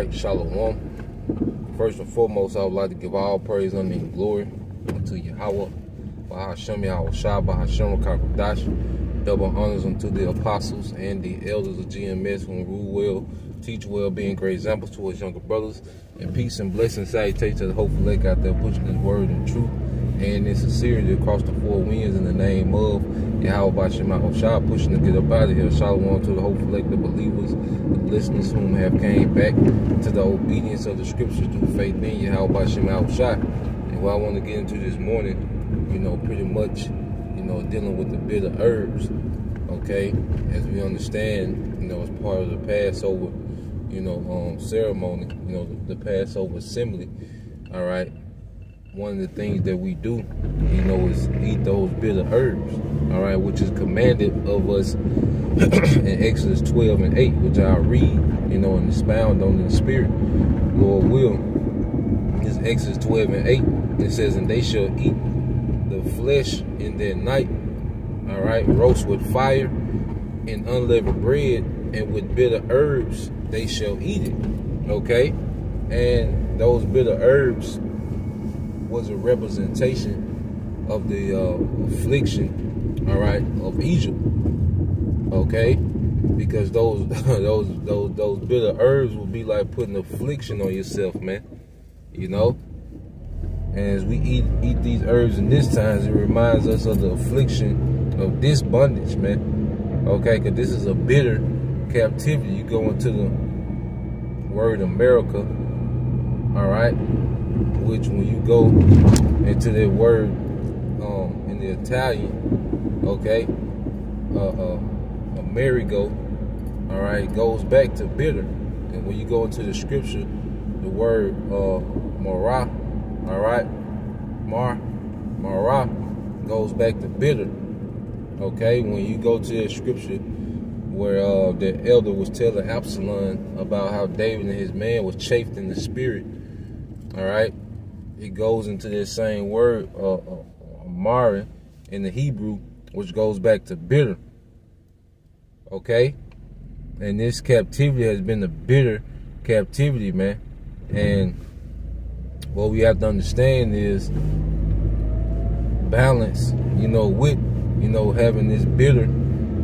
right, shalom. First and foremost, I would like to give all praise, honor, and glory unto Yahweh, Bahashem Yahweh Shah, Bahashem Kakadash. Double honors unto the apostles and the elders of GMS who rule well, teach well, being great examples to his younger brothers. And peace and blessings, salutation to the hopeful lake out there pushing his word and truth and in sincerity across the four winds in the name of Yahweh Bahashem Yahweh Shah, pushing to get up out of here. Shalom to the hopeful lake, the believers, the listeners whom have came back to the obedience of the scriptures through faith in Yahweh Bahashem Yahweh Shah. And what I want to get into this morning, pretty much, dealing with the bitter herbs, okay? As we understand, as part of the Passover, ceremony, the Passover assembly, all right? One of the things that we do, is eat those bitter herbs, all right, which is commanded of us in Exodus 12 and 8, which I'll read, and expound on in the spirit, Lord will. This Exodus 12 and 8, it says, and they shall eat the flesh in their night, all right, roast with fire and unleavened bread, and with bitter herbs they shall eat it, okay? And those bitter herbs was a representation of the affliction, all right, of Egypt, okay? Because those those bitter herbs will be like putting affliction on yourself, man, And as we eat these herbs in this times, it reminds us of the affliction of this bondage, man, okay? Because this is a bitter captivity. You go into the word America, all right, which when you go into that word in the Italian, okay, Amerigo, all right, goes back to bitter. And when you go into the scripture, the word Mara, all right, Mara goes back to bitter, okay? When you go to that scripture where the elder was telling Absalom about how David and his man was chafed in the spirit, all right, it goes into this same word, Mara, in the Hebrew, which goes back to bitter, okay? And this captivity has been a bitter captivity, man. And what we have to understand is balance, with, having this bitter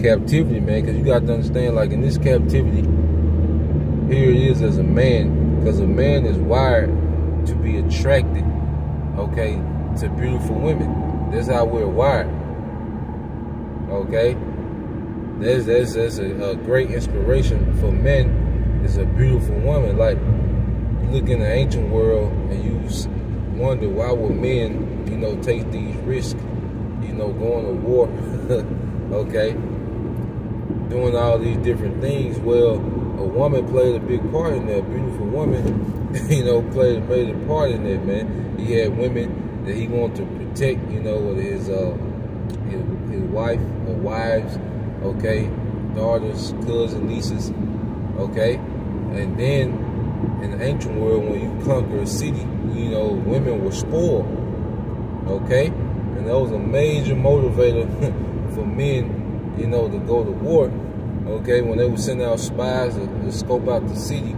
captivity, man. Because you got to understand, like in this captivity, here it is as a man, because a man is wired to be attracted, okay, to beautiful women. That's how we're wired, okay? That's a great inspiration for men. Is a beautiful woman. Like, you look in the ancient world and you wonder why would men, take these risks, going to war, okay, doing all these different things. Well, a woman played a big part in that. A beautiful woman, made a part in that, man. He had women that he wanted to protect, with his wife or wives, okay, daughters, cousins, nieces, okay. And then in the ancient world, when you conquer a city, women were spoiled, okay. And that was a major motivator for men, to go to war, okay, when they would send out spies to scope out the city,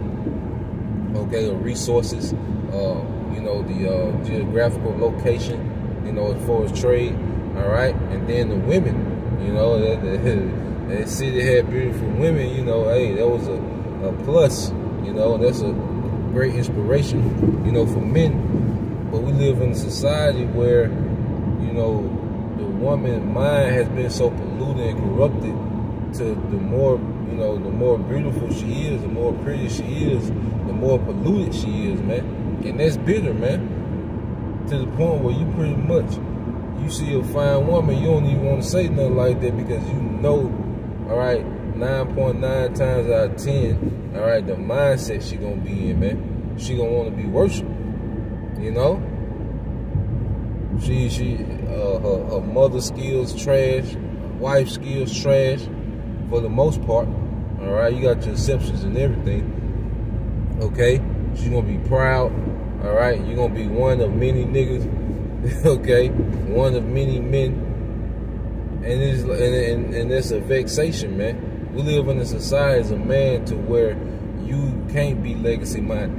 okay, the resources, the geographical location, as far as trade, all right. And then the women, that city had beautiful women, hey, that was a plus, that's a great inspiration, for men. But we live in a society where, the woman's mind has been so polluted and corrupted to the more, the more beautiful she is, the more pretty she is, the more polluted she is, man. And that's bitter, man, to the point where you pretty much, you see a fine woman, you don't even want to say nothing like that, because all right, 9.9 times out of 10, all right, the mindset she gonna be in, man. She gonna want to be worshipped, her mother skills trash, wife skills trash, for the most part, all right. You got your exceptions and everything, okay. She's gonna be proud, all right. You're gonna be one of many niggas, okay, one of many men, and it's a vexation, man. We live in a society as a man to where you can't be legacy minded.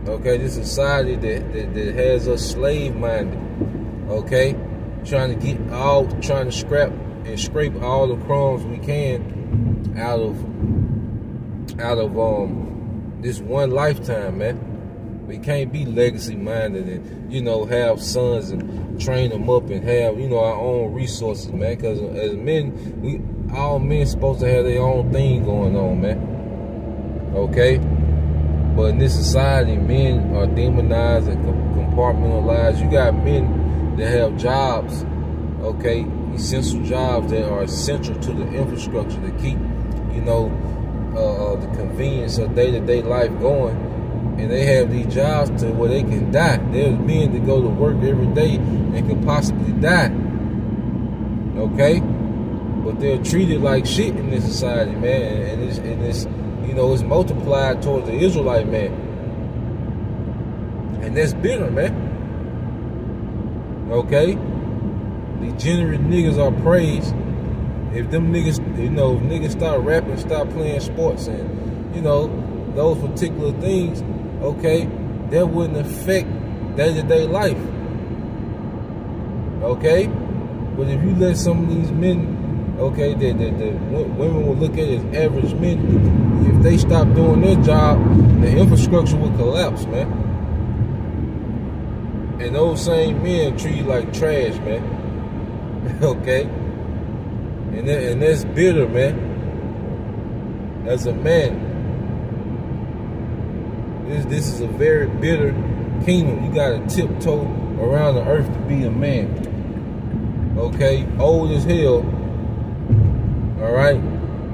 Okay, this society that has us slave minded. Okay, trying to scrap and scrape all the crumbs we can out of this one lifetime, man. We can't be legacy minded and, you know, have sons and train them up and have, you know, our own resources, man. Because as men, all men supposed to have their own thing going on, man. Okay? But in this society, men are demonized and compartmentalized. You got men that have jobs, okay, essential jobs that are essential to the infrastructure to keep, you know, the convenience of day-to-day life going. And they have these jobs to where they can die. There's men that go to work every day and could possibly die. Okay? But they're treated like shit in this society, man. And it's you know, it's multiplied towards the Israelite man. And that's bitter, man. Okay? Degenerate niggas are praised. If them niggas, you know, if niggas start rapping, start playing sports and, you know, those particular things, okay, that wouldn't affect day-to-day life. Okay? But if you let some of these men, okay, that women will look at as average men, if they stop doing their job, the infrastructure will collapse, man. And those same men treat you like trash, man. Okay? And that's bitter, man. As a man, this is a very bitter kingdom. You gotta tiptoe around the earth to be a man. Okay? Old as hell. Alright?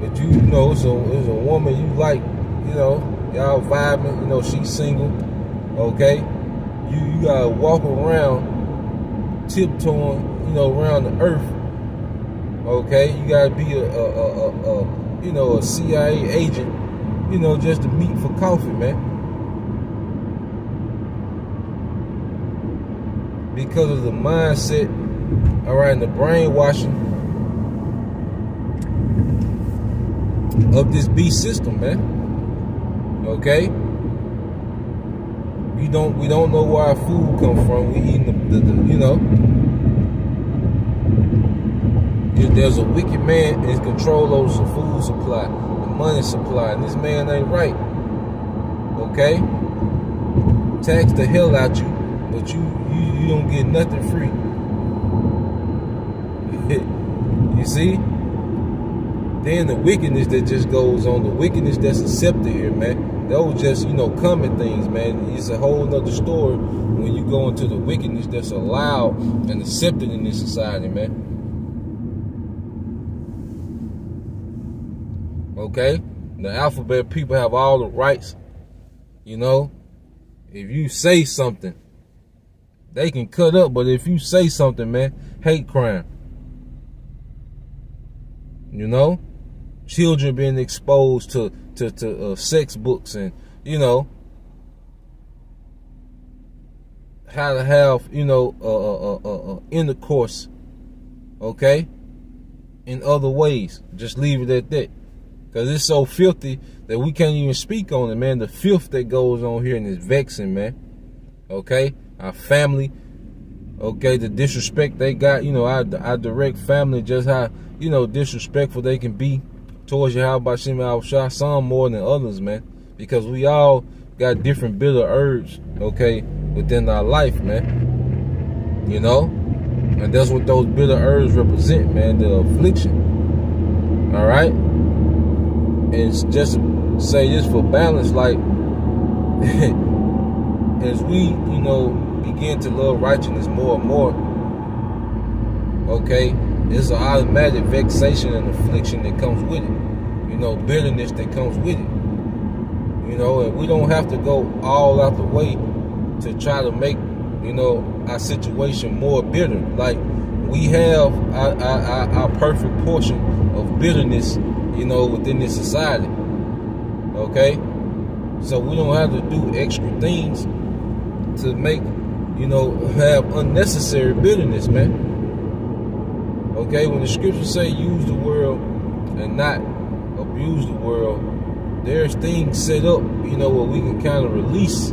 But you know, it's a woman you like, you know, y'all vibing, you know, she's single. Okay? You gotta walk around tiptoeing, you know, around the earth. Okay? You gotta be you know, a CIA agent, you know, just to meet for coffee, man. Because of the mindset, all right, and the brainwashing of this beast system, man. Okay, we don't know where our food come from. We eating the you know. If there's a wicked man in control over the food supply, the money supply, and this man ain't right. Okay, tax the hell out you. But you don't get nothing free. You see? Then the wickedness that just goes on, the wickedness that's accepted here, man. Those just, you know, common things, man. It's a whole nother story when you go into the wickedness that's allowed and accepted in this society, man. Okay? The alphabet people have all the rights, you know. If you say something, they can cut up, but if you say something, man, hate crime. You know? Children being exposed to sex books and, you know, how to have, you know, intercourse, okay, in other ways. Just leave it at that. Because it's so filthy that we can't even speak on it, man. The filth that goes on here and is vexing, man. Okay? Our family, okay, the disrespect they got, you know, our direct family, just how, you know, disrespectful they can be towards you. How about some more than others, man? Because we all got different bitter herbs, okay, within our life, man. You know? And that's what those bitter herbs represent, man, the affliction. All right? And just to say this for balance, like, as we, you know, begin to love righteousness more and more, okay, there's an automatic vexation and affliction that comes with it. You know, bitterness that comes with it. You know, and we don't have to go all out the way to try to make, you know, our situation more bitter. Like, we have our perfect portion of bitterness, you know, within this society. Okay? So we don't have to do extra things to make, you know, have unnecessary bitterness, man. Okay? When the scriptures say use the world and not abuse the world, there's things set up, you know, where we can kind of release,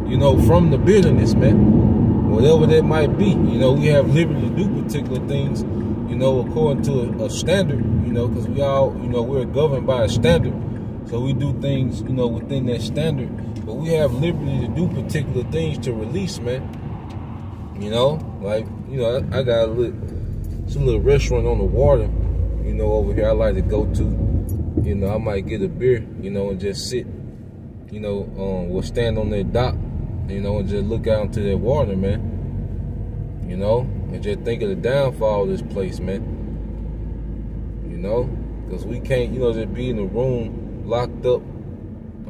you know, from the bitterness, man. Whatever that might be, you know, we have liberty to do particular things, you know, according to a standard, you know, because we all, you know, we're governed by a standard. So we do things, you know, within that standard. But we have liberty to do particular things to release, man. You know, like, you know, I got it's a little restaurant on the water, you know, over here I like to go to. You know, I might get a beer, you know, and just sit, you know, we'll stand on that dock, you know, and just look out into that water, man. You know, and just think of the downfall of this place, man. You know, because we can't, you know, just be in a room locked up.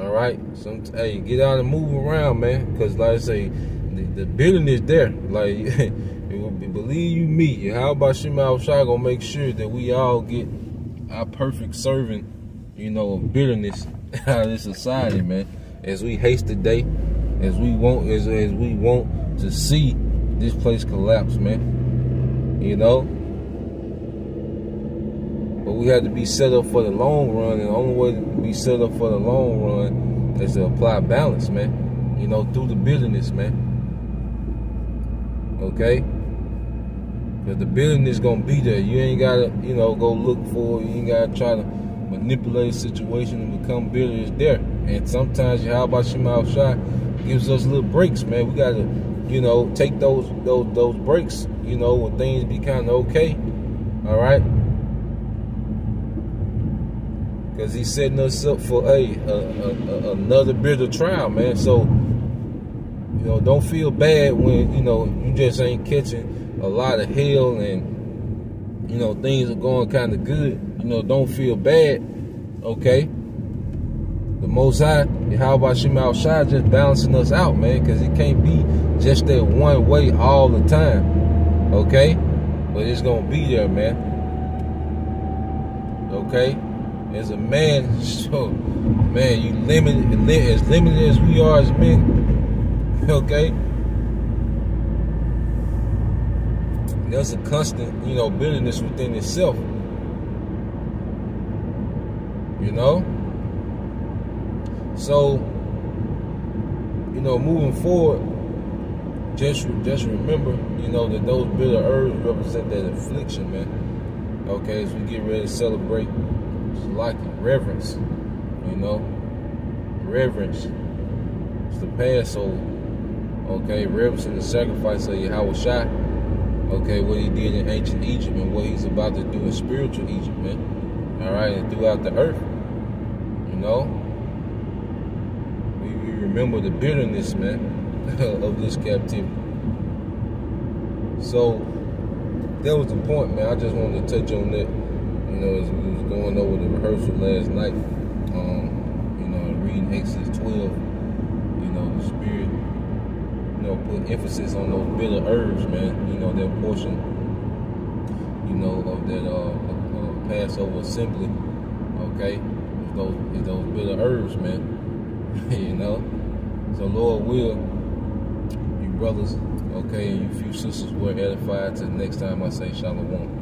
All right, hey, get out and move around, man. Because, like I say, the bitterness there. Like, believe you me, how about Shema Shai gonna make sure that we all get our perfect serving, you know, of bitterness out of this society, man. As we haste the day, as we want to see this place collapse, man. You know. But we have to be set up for the long run, and the only way to be set up for the long run is to apply balance, man. You know, through the bitterness, man. Okay? Because the bitterness gonna be there. You ain't gotta, you know, go look for it. You ain't gotta try to manipulate a situation and become bitter. It's there. And sometimes, how about Shema Shai gives us little breaks, man. We gotta, you know, take those breaks, you know, when things be kind of okay. All right? Because he's setting us up for another bitter trial, man. So, you know, don't feel bad when, you know, you just ain't catching a lot of hell and, you know, things are going kind of good. You know, don't feel bad, okay? The Most High, how about Shema Shai just balancing us out, man? Because it can't be just that one way all the time, okay? But it's going to be there, man, okay? As a man, so, man, you as limited as we are as men, okay? There's a constant, you know, bitterness within itself, you know? So, you know, moving forward, just remember, you know, that those bitter herbs represent that affliction, man. Okay, as we get ready to celebrate, it's like reverence, you know, reverence. It's the Passover, okay, reverencing the sacrifice of Yahweh Shai, okay, what he did in ancient Egypt and what he's about to do in spiritual Egypt, man. All right, and throughout the earth, you know, we remember the bitterness, man, of this captivity. So that was the point, man. I just wanted to touch on that. You know, as we was going over the rehearsal last night, you know, reading Exodus 12, you know, the Spirit, you know, put emphasis on those bitter herbs, man. You know, that portion, you know, of that Passover assembly, okay, is those bitter herbs, man. You know, so Lord will, you brothers, okay, and you few sisters were edified. Till next time I say Shalom.